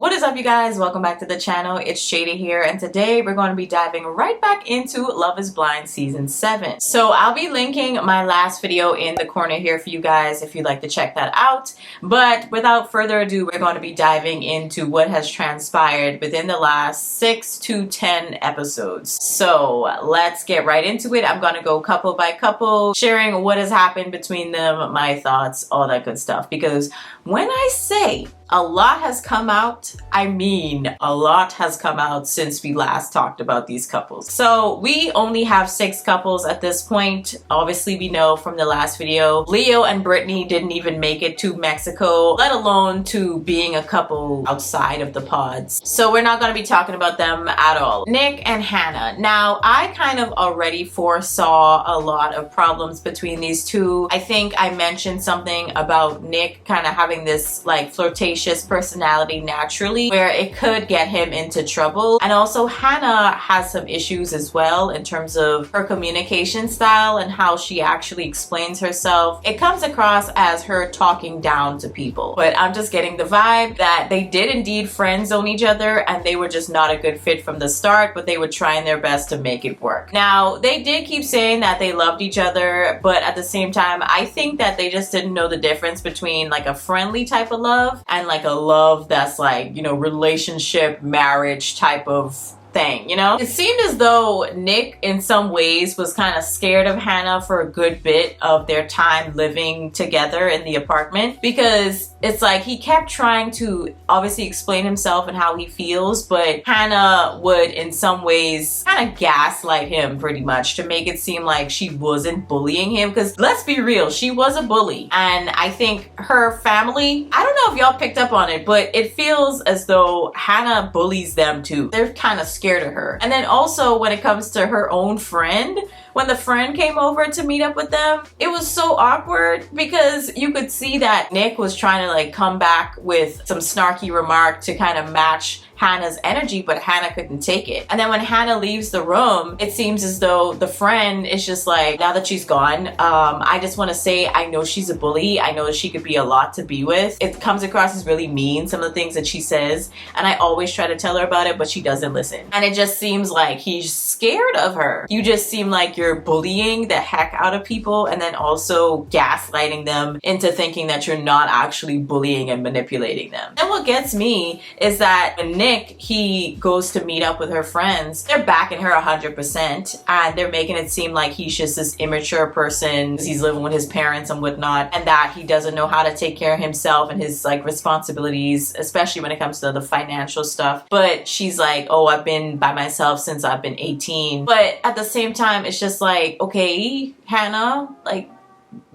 What is up, you guys? Welcome back to the channel. It's Shady here, and today we're going to be diving right back into Love is Blind Season 7. So I'll be linking my last video in the corner here for you guys if you'd like to check that out. But without further ado, we're going to be diving into what has transpired within the last 6 to 10 episodes. So let's get right into it. I'm going to go couple by couple, sharing what has happened between them, my thoughts, all that good stuff. Because when I say a lot has come out, I mean a lot has come out since we last talked about these couples. So we only have 6 couples at this point. Obviously, we know from the last video, Leo and Brittany didn't even make it to Mexico, let alone to being a couple outside of the pods. So we're not going to be talking about them at all. Nick and Hannah. Now, I kind of already foresaw a lot of problems between these two. I think I mentioned something about Nick kind of having this like flirtatious personality naturally, where it could get him into trouble. And also Hannah has some issues as well in terms of her communication style and how she actually explains herself. It comes across as her talking down to people, but I'm just getting the vibe that they did indeed friend zone each other and they were just not a good fit from the start, but they were trying their best to make it work. Now, they did keep saying that they loved each other, but at the same time, I think that they just didn't know the difference between like a friendly type of love and like a love that's like, you know, relationship, marriage type of thing, you know? It seemed as though Nick in some ways was kind of scared of Hannah for a good bit of their time living together in the apartment, because it's like he kept trying to obviously explain himself and how he feels, but Hannah would in some ways kind of gaslight him pretty much to make it seem like she wasn't bullying him, because let's be real, she was a bully. And I think her family, I don't know if y'all picked up on it, but it feels as though Hannah bullies them too. They're kind of scared of her. And then also when it comes to her own friend, when the friend came over to meet up with them, it was so awkward because you could see that Nick was trying to like come back with some snarky remark to kind of match Hannah's energy, but Hannah couldn't take it. And then when Hannah leaves the room, it seems as though the friend is just like, now that she's gone, I just want to say, I know she's a bully. I know that she could be a lot to be with. It comes across as really mean, some of the things that she says, and I always try to tell her about it, but she doesn't listen. And it just seems like he's scared of her. You just seem like you're bullying the heck out of people and then also gaslighting them into thinking that you're not actually bullying and manipulating them. And what gets me is that when Nick, he goes to meet up with her friends, they're backing her 100% and they're making it seem like he's just this immature person, he's living with his parents and whatnot, and that he doesn't know how to take care of himself and his like responsibilities, especially when it comes to the financial stuff. But she's like, oh, I've been by myself since I've been 18. But at the same time, it's just like, okay, Hannah, like,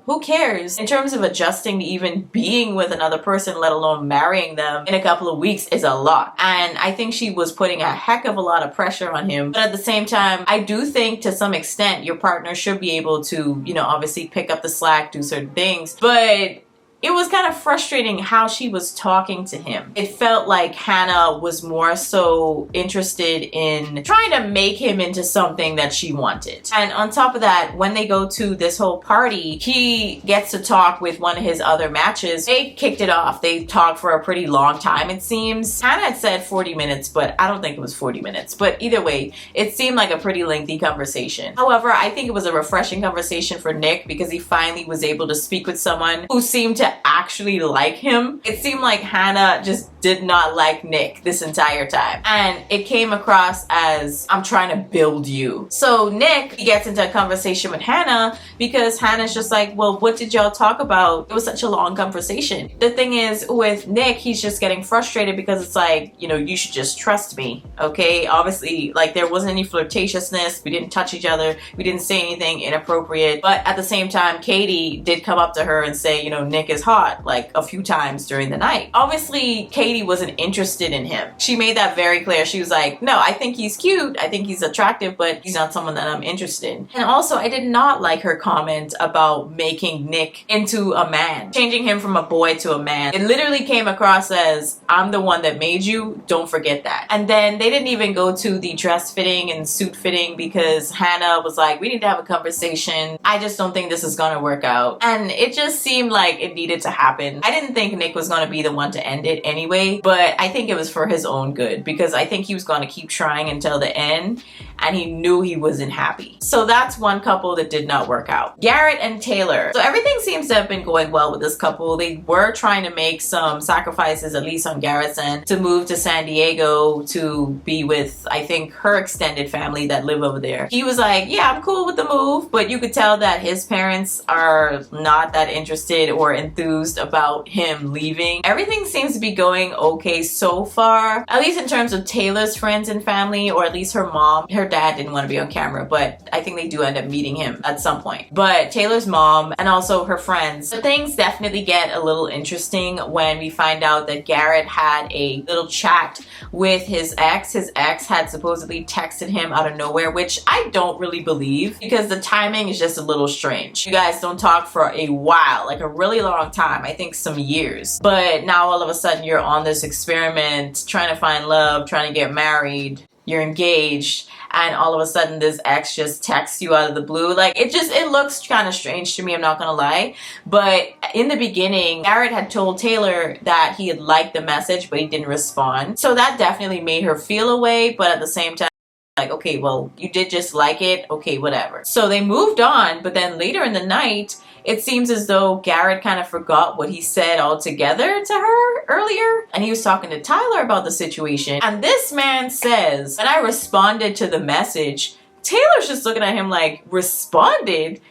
who cares? In terms of adjusting to even being with another person, let alone marrying them in a couple of weeks, is a lot. And I think she was putting a heck of a lot of pressure on him. But at the same time, I do think to some extent your partner should be able to, you know, obviously pick up the slack, do certain things. But it was kind of frustrating how she was talking to him. It felt like Hannah was more so interested in trying to make him into something that she wanted. And on top of that, when they go to this whole party, he gets to talk with one of his other matches. They kicked it off. They talked for a pretty long time, it seems. Hannah had said 40 minutes, but I don't think it was 40 minutes. But either way, it seemed like a pretty lengthy conversation. However, I think it was a refreshing conversation for Nick because he finally was able to speak with someone who seemed to actually like him. It seemed like Hannah just did not like Nick this entire time. And it came across as, I'm trying to build you. So Nick, he gets into a conversation with Hannah because Hannah's just like, well, what did y'all talk about? It was such a long conversation. The thing is with Nick, he's just getting frustrated because it's like, you know, you should just trust me, okay? Obviously, like there wasn't any flirtatiousness. We didn't touch each other. We didn't say anything inappropriate. But at the same time, Katie did come up to her and say, you know, Nick is hot like a few times during the night. Obviously, Katie wasn't interested in him. She made that very clear. She was like, no, I think he's cute. I think he's attractive, but he's not someone that I'm interested in. And also, I did not like her comment about making Nick into a man, changing him from a boy to a man. It literally came across as, I'm the one that made you, don't forget that. And then they didn't even go to the dress fitting and suit fitting because Hannah was like, we need to have a conversation. I just don't think this is gonna work out. And it just seemed like it needed to happen. I didn't think Nick was gonna be the one to end it anyway. way, but I think it was for his own good, because I think he was going to keep trying until the end, and he knew he wasn't happy. So that's one couple that did not work out. Garrett and Taylor. So everything seems to have been going well with this couple. They were trying to make some sacrifices, at least on Garrett's end, to move to San Diego to be with, I think, her extended family that live over there. He was like, yeah, I'm cool with the move, but you could tell that his parents are not that interested or enthused about him leaving. Everything seems to be going okay so far, at least in terms of Taylor's friends and family, or at least her mom. Her dad didn't want to be on camera, but I think they do end up meeting him at some point. But Taylor's mom and also her friends, so things definitely get a little interesting when we find out that Garrett had a little chat with his ex. His ex had supposedly texted him out of nowhere, which I don't really believe, because the timing is just a little strange. You guys don't talk for a while, like a really long time, I think some years. But now all of a sudden you're on this experiment, trying to find love, trying to get married, you're engaged, and all of a sudden this ex just texts you out of the blue. Like, it looks kind of strange to me, I'm not gonna lie. But in the beginning, Garrett had told Taylor that he had liked the message, but he didn't respond. So that definitely made her feel away, but at the same time, like, okay, well, you did just like it, okay, whatever. So they moved on, but then later in the night, it seems as though Garrett kind of forgot what he said altogether to her earlier, and he was talking to Tyler about the situation. And this man says, when I responded to the message, Taylor's just looking at him like, responded?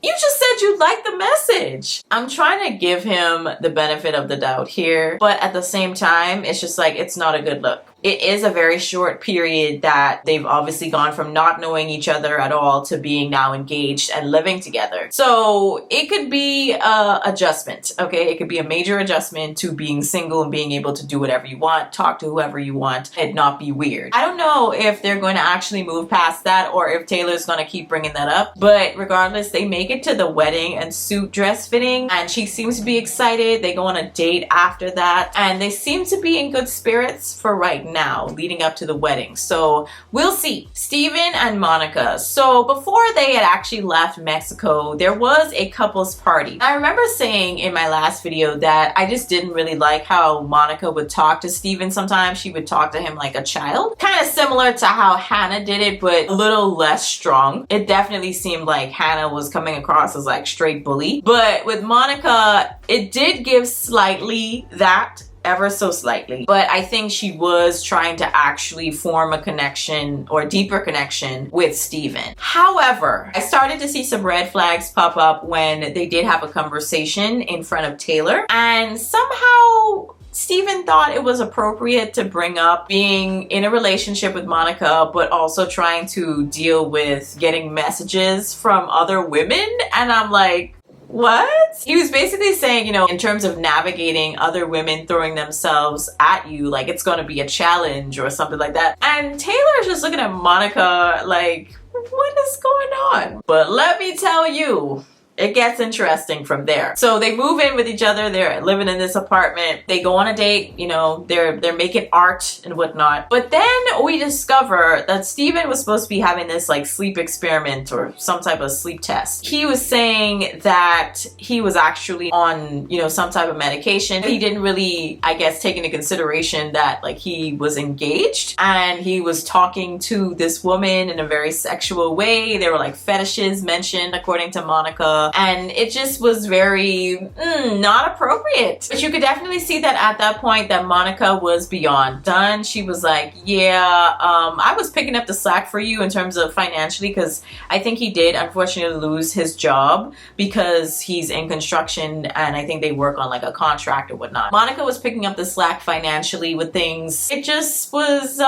You just said you liked the message. I'm trying to give him the benefit of the doubt here, but at the same time, it's just like, it's not a good look. It is a very short period that they've obviously gone from not knowing each other at all to being now engaged and living together. So it could be a adjustment, okay? It could be a major adjustment to being single and being able to do whatever you want, talk to whoever you want, and not be weird. I don't know if they're going to actually move past that or if Taylor's going to keep bringing that up, but regardless, they make it to the wedding and suit dress fitting, and she seems to be excited. They go on a date after that, and they seem to be in good spirits for right now, leading up to the wedding. So we'll see. Steven and Monica. So before they had actually left Mexico, there was a couple's party. I remember saying in my last video that I just didn't really like how Monica would talk to Steven sometimes. She would talk to him like a child. Kind of similar to how Hannah did it, but a little less strong. It definitely seemed like Hannah was coming across as like straight bully. But with Monica, it did give slightly that, ever so slightly, but I think she was trying to actually form a connection or deeper connection with Steven. However, I started to see some red flags pop up when they did have a conversation in front of Taylor, and somehow Steven thought it was appropriate to bring up being in a relationship with Monica, but also trying to deal with getting messages from other women, and I'm like, what? He was basically saying, you know, in terms of navigating other women throwing themselves at you, like it's going to be a challenge or something like that. And Taylor's just looking at Monica like, what is going on? But let me tell you, it gets interesting from there. So they move in with each other. They're living in this apartment. They go on a date. You know, they're making art and whatnot. But then we discover that Steven was supposed to be having this like sleep experiment or some type of sleep test. He was saying that he was actually on, you know, some type of medication. He didn't really, I guess, take into consideration that like he was engaged and he was talking to this woman in a very sexual way. There were like fetishes mentioned according to Monica. And it just was very not appropriate. But you could definitely see that at that point that Monica was beyond done. She was like, yeah, I was picking up the slack for you in terms of financially, because I think he did unfortunately lose his job because he's in construction and I think they work on like a contract or whatnot. Monica was picking up the slack financially with things. It just was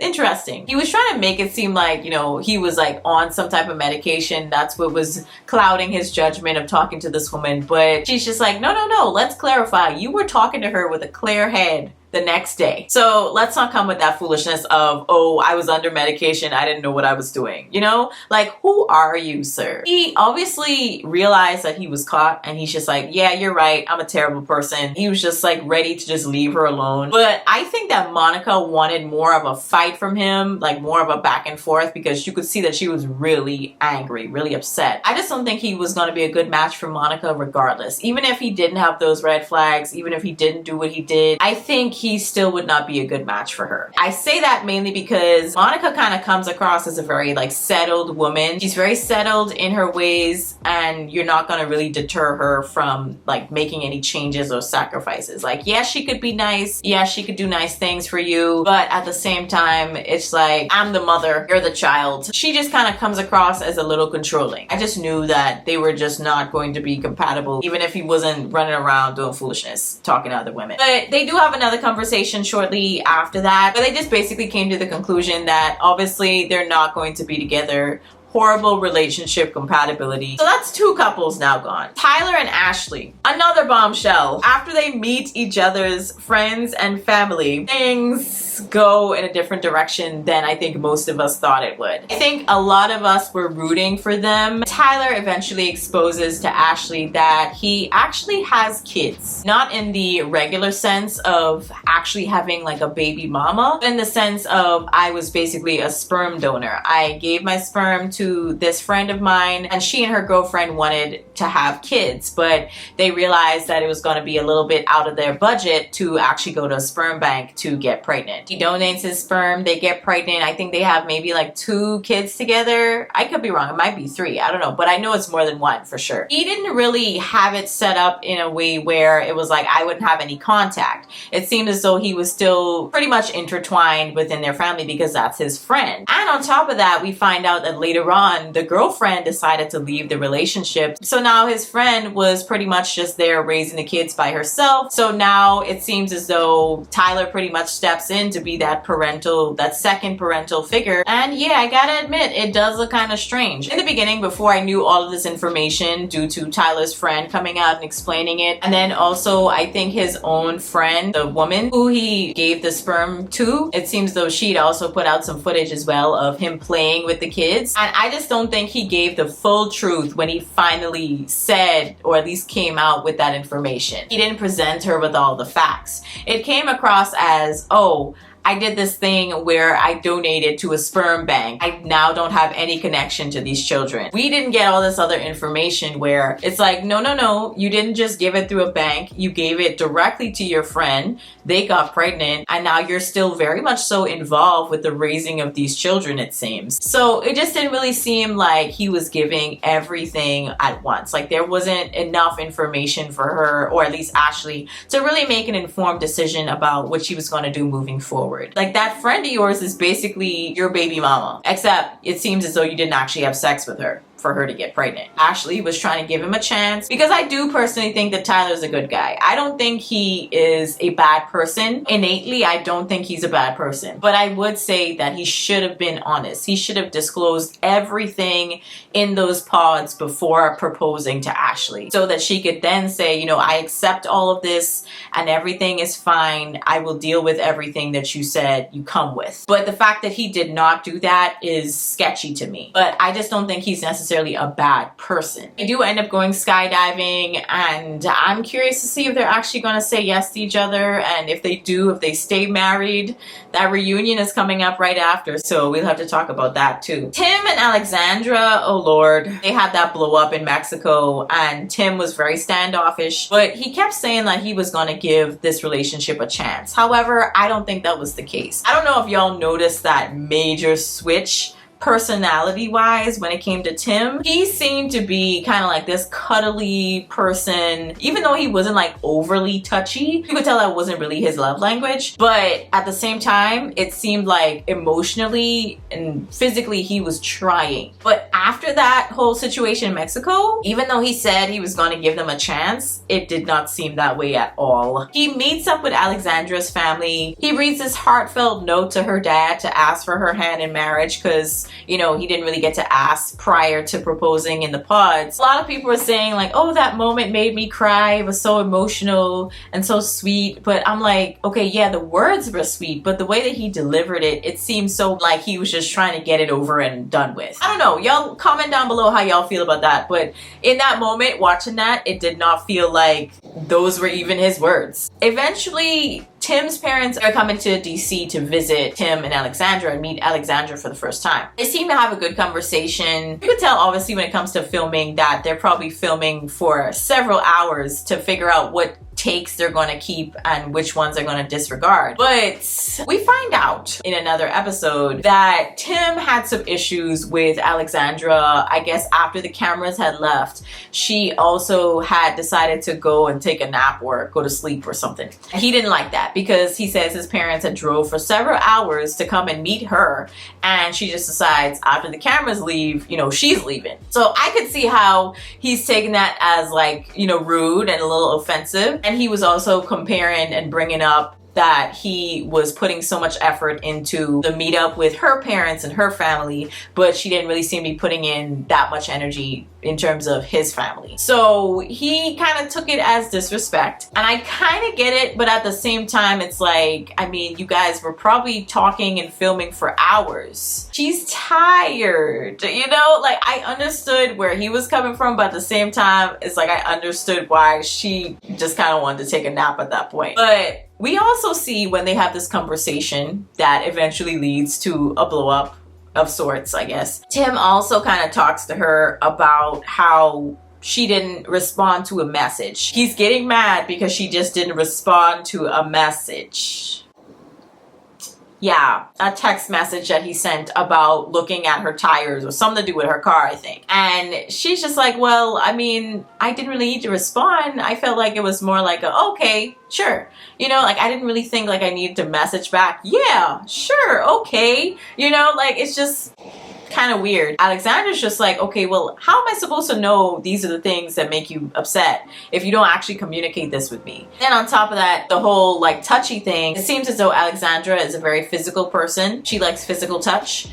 interesting. He was trying to make it seem like, you know, he was like on some type of medication. That's what was clouding his judgment of talking to this woman, but she's just like, no, let's clarify. You were talking to her with a clear head the next day. So let's not come with that foolishness of, oh, I was under medication, I didn't know what I was doing. You know, like, who are you, sir? He obviously realized that he was caught and he's just like, yeah, you're right, I'm a terrible person. He was just like ready to just leave her alone. But I think that Monica wanted more of a fight from him, like more of a back and forth, because you could see that she was really angry, really upset. I just don't think he was going to be a good match for Monica regardless. Even if he didn't have those red flags, even if he didn't do what he did, I think he still would not be a good match for her. I say that mainly because Monica kind of comes across as a very like settled woman. She's very settled in her ways, and you're not gonna really deter her from like making any changes or sacrifices. Like, yes, she could be nice, yes, she could do nice things for you, but at the same time, it's like, I'm the mother, you're the child. She just kind of comes across as a little controlling. I just knew that they were just not going to be compatible, even if he wasn't running around doing foolishness, talking to other women. But they do have another conversation shortly after that, but they just basically came to the conclusion that obviously they're not going to be together. Horrible relationship compatibility. So that's two couples now gone. Tyler and Ashley, another bombshell. After they meet each other's friends and family, things go in a different direction than I think most of us thought it would. I think a lot of us were rooting for them. Tyler eventually exposes to Ashley that he actually has kids. Not in the regular sense of actually having like a baby mama, but in the sense of I was basically a sperm donor. I gave my sperm to this friend of mine, and she and her girlfriend wanted to have kids, but they realized that it was going to be a little bit out of their budget to actually go to a sperm bank to get pregnant. He donates his sperm, they get pregnant. I think they have maybe like 2 kids together. I could be wrong, it might be 3, I don't know, but I know it's more than 1 for sure. He didn't really have it set up in a way where it was like I wouldn't have any contact. It seemed as though he was still pretty much intertwined within their family because that's his friend. And on top of that, we find out that later on, the girlfriend decided to leave the relationship. So now his friend was pretty much just there raising the kids by herself. So now it seems as though Tyler pretty much steps in to be that second parental figure. And yeah, I gotta admit, it does look kind of strange. In the beginning, before I knew all of this information due to Tyler's friend coming out and explaining it, and then also I think his own friend, the woman who he gave the sperm to, it seems though she'd also put out some footage as well of him playing with the kids. And I just don't think he gave the full truth when he finally said, or at least came out with that information. He didn't present her with all the facts. It came across as, oh, I did this thing where I donated to a sperm bank. I now don't have any connection to these children. We didn't get all this other information where it's like, no, you didn't just give it through a bank. You gave it directly to your friend. They got pregnant, and now you're still very much so involved with the raising of these children, it seems. So it just didn't really seem like he was giving everything at once. Like there wasn't enough information for her, or at least Ashley, to really make an informed decision about what she was going to do moving forward. Like that friend of yours is basically your baby mama, except it seems as though you didn't actually have sex with her for her to get pregnant. Ashley was trying to give him a chance because I do personally think that Tyler's a good guy. I don't think he is a bad person. Innately, I don't think he's a bad person. But I would say that he should have been honest. He should have disclosed everything in those pods before proposing to Ashley so that she could then say, you know, I accept all of this and everything is fine. I will deal with everything that you said you come with. But the fact that he did not do that is sketchy to me. But I just don't think he's necessarily a bad person. They do end up going skydiving, and I'm curious to see if they're actually going to say yes to each other, and if they do, if they stay married. That reunion is coming up right after, so we'll have to talk about that too. Tim and Alexandra, oh lord, they had that blow up in Mexico, and Tim was very standoffish, but he kept saying that he was going to give this relationship a chance. However, I don't think that was the case. I don't know if y'all noticed that major switch personality wise when it came to Tim. He seemed to be kind of like this cuddly person, even though he wasn't like overly touchy. You could tell that wasn't really his love language, but at the same time it seemed like emotionally and physically he was trying. But after that whole situation in Mexico, even though he said he was going to give them a chance, it did not seem that way at all. He meets up with Alexandra's family. He reads this heartfelt note to her dad to ask for her hand in marriage because, you know, he didn't really get to ask prior to proposing in the pods. A lot of people were saying like, oh, that moment made me cry. It was so emotional and so sweet. But I'm like, okay, yeah, the words were sweet, but the way that he delivered it, it seemed so like he was just trying to get it over and done with. I don't know. Y'all comment down below how y'all feel about that. But in that moment, watching that, it did not feel like those were even his words. Eventually, Tim's parents are coming to DC to visit Tim and Alexandra and meet Alexandra for the first time. They seem to have a good conversation. You could tell obviously when it comes to filming that they're probably filming for several hours to figure out what takes they're going to keep and which ones they're going to disregard. But we find out in another episode that Tim had some issues with Alexandra. I guess after the cameras had left, she also had decided to go and take a nap or go to sleep or something. He didn't like that because he says his parents had drove for several hours to come and meet her, and she just decides after the cameras leave, you know, she's leaving. So I could see how he's taking that as like, you know, rude and a little offensive. And he was also comparing and bringing up that he was putting so much effort into the meetup with her parents and her family, but she didn't really seem to be putting in that much energy in terms of his family. So he kind of took it as disrespect, and I kind of get it, but at the same time it's like, I mean, you guys were probably talking and filming for hours. She's tired, you know? Like, I understood where he was coming from, but at the same time it's like I understood why she just kind of wanted to take a nap at that point. But we also see when they have this conversation that eventually leads to a blow up of sorts, I guess. Tim also kind of talks to her about how she didn't respond to a message. He's getting mad because she just didn't respond to a message. Yeah, a text message that he sent about looking at her tires or something to do with her car, I think. And she's just like, well, I mean, I didn't really need to respond. I felt like it was more like a, okay, sure. You know, like I didn't really think like I needed to message back. Yeah, sure, okay. You know, like it's just kind of weird. Alexandra's just like, okay, well, how am I supposed to know these are the things that make you upset if you don't actually communicate this with me? And on top of that, the whole like touchy thing, it seems as though Alexandra is a very physical person. She likes physical touch,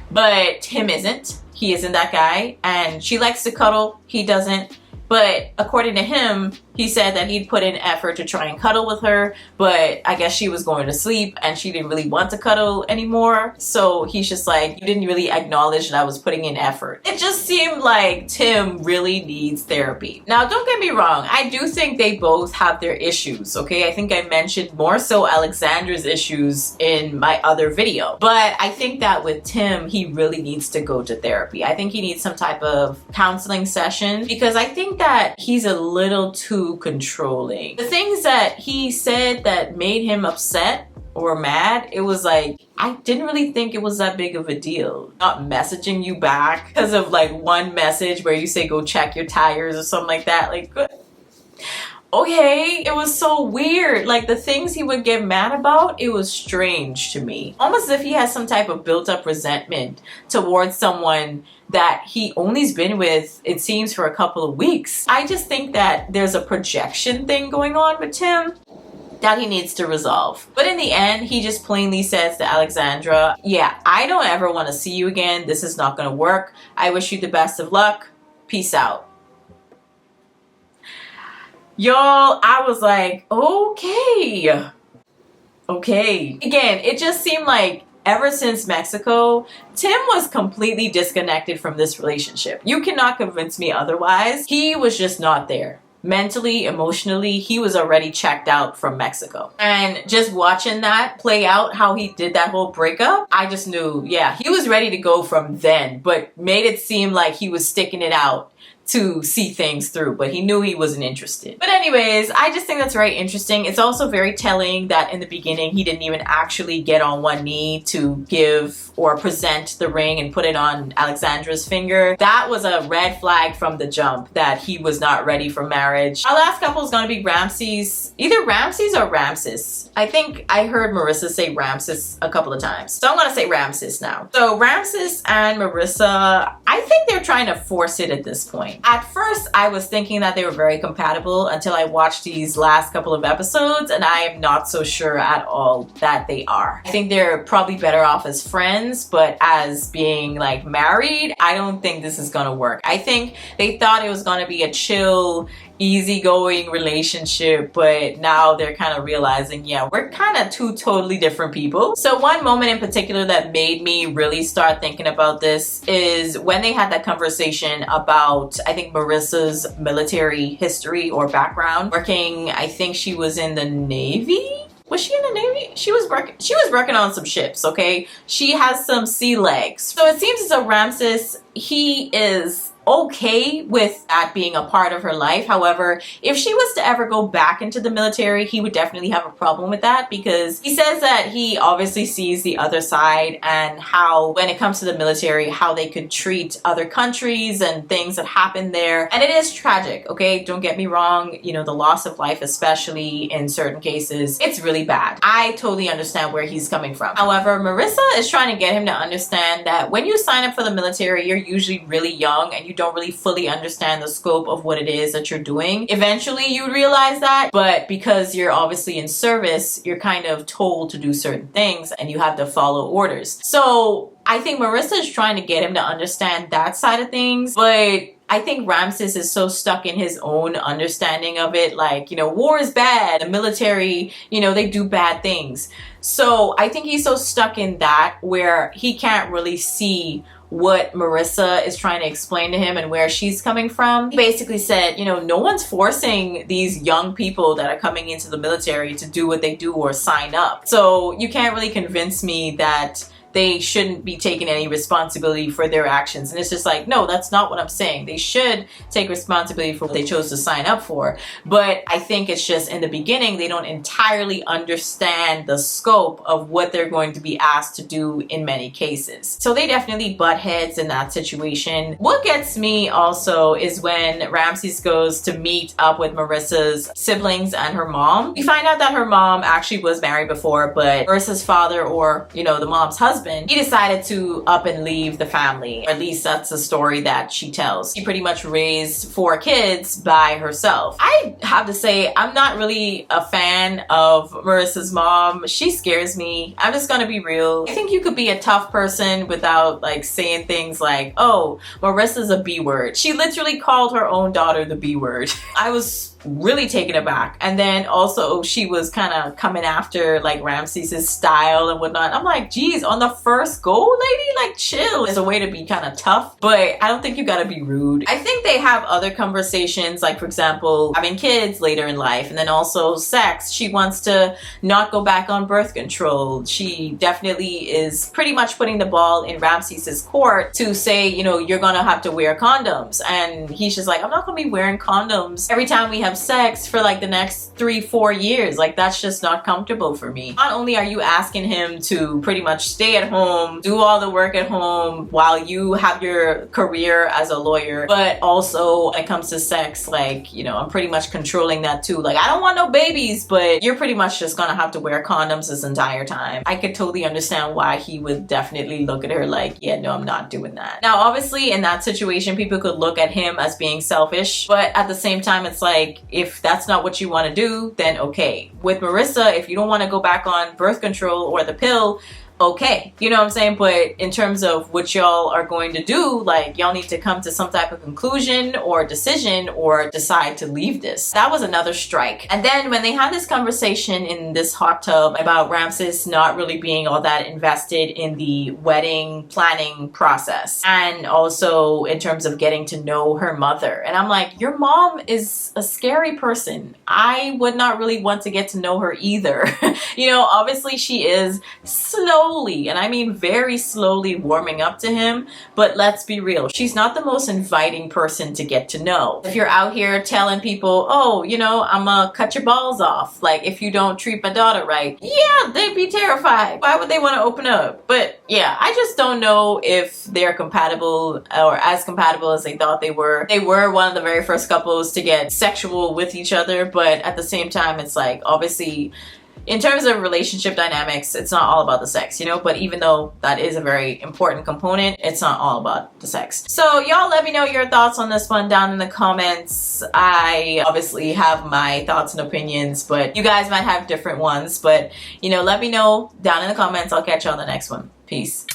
but Tim isn't. He isn't that guy, and she likes to cuddle. He doesn't. But according to him, he said that he'd put in effort to try and cuddle with her, but I guess she was going to sleep and she didn't really want to cuddle anymore. So he's just like, you didn't really acknowledge that I was putting in effort. It just seemed like Tim really needs therapy. Now, don't get me wrong. I do think they both have their issues, okay? I think I mentioned more so Alexandra's issues in my other video. But I think that with Tim, he really needs to go to therapy. I think he needs some type of counseling session because I think that he's a little too controlling. The things that he said that made him upset or mad, it was like, I didn't really think it was that big of a deal. Not messaging you back because of like one message where you say go check your tires or something like that. Like, okay, it was so weird. Like the things he would get mad about, it was strange to me. Almost as if he has some type of built up resentment towards someone that he only's been with, it seems, for a couple of weeks. I just think that there's a projection thing going on with Tim that he needs to resolve. But in the end, he just plainly says to Alexandra, yeah, I don't ever want to see you again. This is not going to work. I wish you the best of luck. Peace out. Y'all, I was like, okay. Okay. Again, it just seemed like ever since Mexico, Tim was completely disconnected from this relationship. You cannot convince me otherwise. He was just not there. Mentally, emotionally, he was already checked out from Mexico. And just watching that play out, how he did that whole breakup, I just knew, yeah, he was ready to go from then, but made it seem like he was sticking it out to see things through, but he knew he wasn't interested. But anyways, I just think that's very interesting. It's also very telling that in the beginning, he didn't even actually get on one knee to give or present the ring and put it on Alexandra's finger. That was a red flag from the jump that he was not ready for marriage. Our last couple is going to be Ramses. Either Ramses or Ramsis. I think I heard Marissa say Ramses a couple of times. So I'm going to say Ramses now. So Ramsis and Marissa, I think they're trying to force it at this point. At first, I was thinking that they were very compatible until I watched these last couple of episodes, and I am not so sure at all that they are. I think they're probably better off as friends, but as being like married, I don't think this is gonna work. I think they thought it was gonna be a chill, easygoing relationship, but now they're kind of realizing, yeah, we're kind of two totally different people. So one moment in particular that made me really start thinking about this is when they had that conversation about, I think, Marissa's military history or background. Working, I think she was in the Navy? Was she in the Navy? She was working on some ships, okay? She has some sea legs. So it seems as though Ramses, he is okay with that being a part of her life. However, if she was to ever go back into the military, he would definitely have a problem with that, because he says that he obviously sees the other side and how, when it comes to the military, how they could treat other countries and things that happen there. And it is tragic, okay? Don't get me wrong. You know, the loss of life, especially in certain cases, it's really bad. I totally understand where he's coming from. However, Marissa is trying to get him to understand that when you sign up for the military, you're usually really young and you don't really fully understand the scope of what it is that you're doing. Eventually you realize that, but because you're obviously in service, you're kind of told to do certain things and you have to follow orders. So I think Marissa is trying to get him to understand that side of things, but I think Ramsis is so stuck in his own understanding of it, like, you know, war is bad, the military, you know, they do bad things. So I think he's so stuck in that where he can't really see what Marissa is trying to explain to him and where she's coming from. He basically said, you know, no one's forcing these young people that are coming into the military to do what they do or sign up. So you can't really convince me that they shouldn't be taking any responsibility for their actions. And it's just like, no, that's not what I'm saying. They should take responsibility for what they chose to sign up for. But I think it's just in the beginning, they don't entirely understand the scope of what they're going to be asked to do in many cases. So they definitely butt heads in that situation. What gets me also is when Ramses goes to meet up with Marissa's siblings and her mom. We find out that her mom actually was married before, but Marissa's father, or, you know, the mom's husband, he decided to up and leave the family. Or at least that's the story that she tells. She pretty much raised 4 kids by herself. I have to say, I'm not really a fan of Marissa's mom. She scares me. I'm just gonna be real. I think you could be a tough person without like saying things like, oh, Marissa's a B word. She literally called her own daughter the B word. I was really taken aback. And then also she was kind of coming after like Ramses's style and whatnot. I'm like, geez, on the first go, lady, like chill. Is a way to be kind of tough, but I don't think you gotta be rude. I think they have other conversations, like for example, having kids later in life, and then also sex. She wants to not go back on birth control. She definitely is pretty much putting the ball in Ramses's court to say, you know, you're gonna have to wear condoms. And he's just like, I'm not gonna be wearing condoms every time we have sex for like the next 3-4 years. Like, that's just not comfortable for me. Not only are you asking him to pretty much stay at home, do all the work at home while you have your career as a lawyer, but also when it comes to sex, like, you know, I'm pretty much controlling that too. Like, I don't want no babies, but you're pretty much just gonna have to wear condoms this entire time. I could totally understand why he would definitely look at her like, yeah, no, I'm not doing that. Now, obviously in that situation, people could look at him as being selfish, but at the same time, it's like, if that's not what you want to do, then okay. With Marissa, if you don't want to go back on birth control or the pill, okay, you know what I'm saying? But in terms of what y'all are going to do, like, y'all need to come to some type of conclusion or decision or decide to leave this. That was another strike. And then when they had this conversation in this hot tub about Ramses not really being all that invested in the wedding planning process, and also in terms of getting to know her mother, and I'm like, your mom is a scary person. I would not really want to get to know her either. You know, obviously she is slowly, and I mean very slowly, warming up to him, but let's be real, she's not the most inviting person to get to know. If you're out here telling people, oh, you know, I'm gonna cut your balls off, like, if you don't treat my daughter right, yeah, they'd be terrified. Why would they want to open up? But yeah, I just don't know if they're compatible or as compatible as they thought they were. They were one of the very first couples to get sexual with each other, but at the same time, it's like, obviously, in terms of relationship dynamics, it's not all about the sex, you know? But even though that is a very important component, it's not all about the sex. So y'all let me know your thoughts on this one down in the comments. I obviously have my thoughts and opinions, but you guys might have different ones. But, you know, let me know down in the comments. I'll catch you on the next one. Peace.